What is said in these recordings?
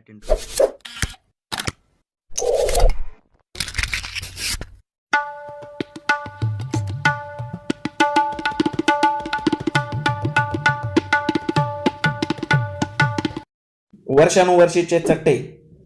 Second. वर्षानुवर्षीचे चट्टे,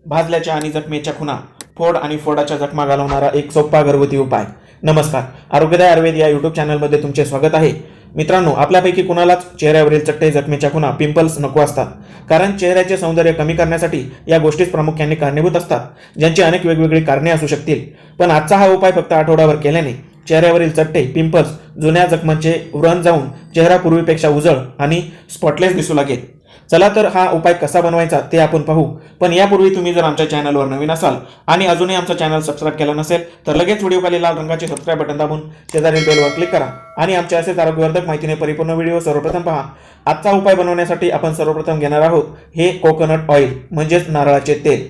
भाजल्याच्या आणि जखमेच्या खुणा, फोड आणि फोडाच्या जखमा घालवणारा एक सोपा घरगुती उपाय। नमस्कार, आरोग्यदायी आयुर्वेद या यूट्यूब चॅनलमध्ये तुमचे स्वागत आहे। मित्रांनो, आपल्यापैकी कुणालाच चेहऱ्यावरील चट्टे, जखमेच्या खुणा, पिंपल्स नको असतात, कारण चेहऱ्याचे सौंदर्य कमी करण्यासाठी या गोष्टीच प्रामुख्याने कारणीभूत असतात, ज्यांची अनेक वेगवेगळी कारणे असू शकतील। पण आजचा हा उपाय फक्त आठवड्याभर केल्याने चेहऱ्यावरील चट्टे, पिंपल्स, जुन्या जखमांचे व्रण जाऊन चेहरा पूर्वीपेक्षा उजळ आणि स्पॉटलेस दिसू लागेल। चला तर हा उपाय कसा बनवायचा ते आपण पाहू। पण यापूर्वी तुम्ही जर आमच्या चॅनलवर नवीन असाल आणि अजूनही आमचा चॅनल सबस्क्राईब केला नसेल तर लगेच व्हिडिओखाली लाल रंगाचे सबस्क्राईब बटन दाबून शेजारील बेलवर क्लिक करा आणि आमच्या असेच आरोग्यवर्धक माहितीने परिपूर्ण व्हिडिओ सर्वप्रथम पहा। आजचा उपाय बनवण्यासाठी आपण सर्वप्रथम घेणार आहोत हे कोकोनट ऑइल म्हणजेच नारळाचे तेल।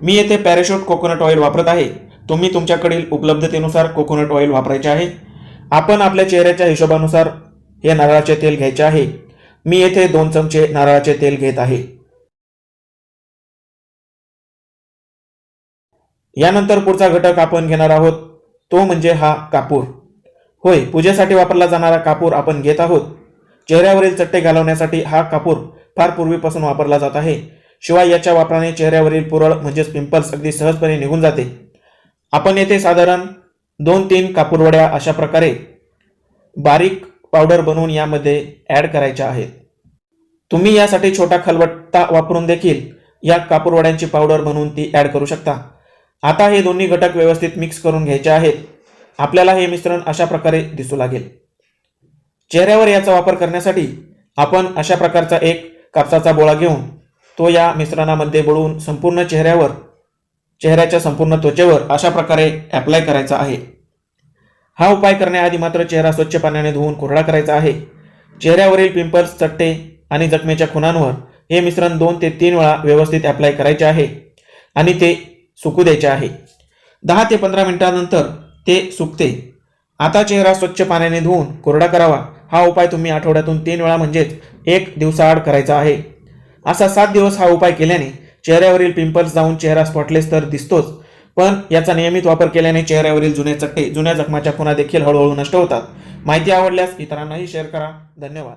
मी येथे पॅराशूट कोकोनट ऑइल वापरत आहे। तुम्ही तुमच्याकडील उपलब्धतेनुसार कोकोनट ऑइल वापरायचे आहे। आपण आपल्या चेहऱ्याच्या हिशोबानुसार हे नारळाचे तेल घ्यायचे आहे। मी येथे 2 चमचे नारळाचे तेल घेत आहे। यानंतर पुढचा घटक आपण घेणार आहोत तो म्हणजे हा कापूर। होय, पूजेसाठी वापरला जाणारा कापूर आपण घेत आहोत। चेहऱ्यावरील चट्टे घालवण्यासाठी हा कापूर फार पूर्वीपासून वापरला जात आहे। शिवाय याच्या वापराने चेहऱ्यावरील पुरळ म्हणजेच पिंपल्स अगदी सहजपणे निघून जाते। आपण येथे साधारण 2-3 कापूरवड्या अशा प्रकारे बारीक पावडर बनवून यामध्ये ऍड करायच्या आहेत। तुम्ही यासाठी छोटा खलबत्ता वापरून देखील या कापूरवड्यांची पावडर बनवून ती ऍड करू शकता। आता हे दोन्ही घटक व्यवस्थित मिक्स करून घ्यायचे आहेत। आपल्याला हे मिश्रण अशा प्रकारे दिसू लागेल। चेहऱ्यावर याचा वापर करण्यासाठी आपण अशा प्रकारचा एक कापसाचा बोळा घेऊन तो या मिश्रणामध्ये बुडवून संपूर्ण चेहऱ्याच्या संपूर्ण त्वचेवर अशा प्रकारे अप्लाय करायचा आहे। हा उपाय करण्याआधी मात्र चेहरा स्वच्छ पाण्याने धुवून कोरडा करायचा आहे। चेहऱ्यावरील पिंपल्स, चट्टे आणि जखमेच्या खुणांवर हे मिश्रण 2 ते 3 वेळा व्यवस्थित अप्लाय करायचे आहे आणि ते सुकू द्यायचे आहे। 10 ते 15 मिनिटांनंतर ते सुकते। आता चेहरा स्वच्छ पाण्याने धुवून कोरडा करावा। हा उपाय तुम्ही आठवड्यातून 3 वेळा म्हणजेच 1 दिवसाआड करायचा आहे। असा 7 दिवस हा उपाय केल्याने चेहऱ्यावरील पिंपल्स जाऊन चेहरा स्पॉटलेस तर दिसतोच, पण याचा नियमित वापर केल्याने चेहऱ्यावरील जुने चट्टे, जुन्या जखमाच्या खुणा देखील हळूहळू नष्ट होतात। माहिती आवडल्यास इतरांनाही शेअर करा। धन्यवाद।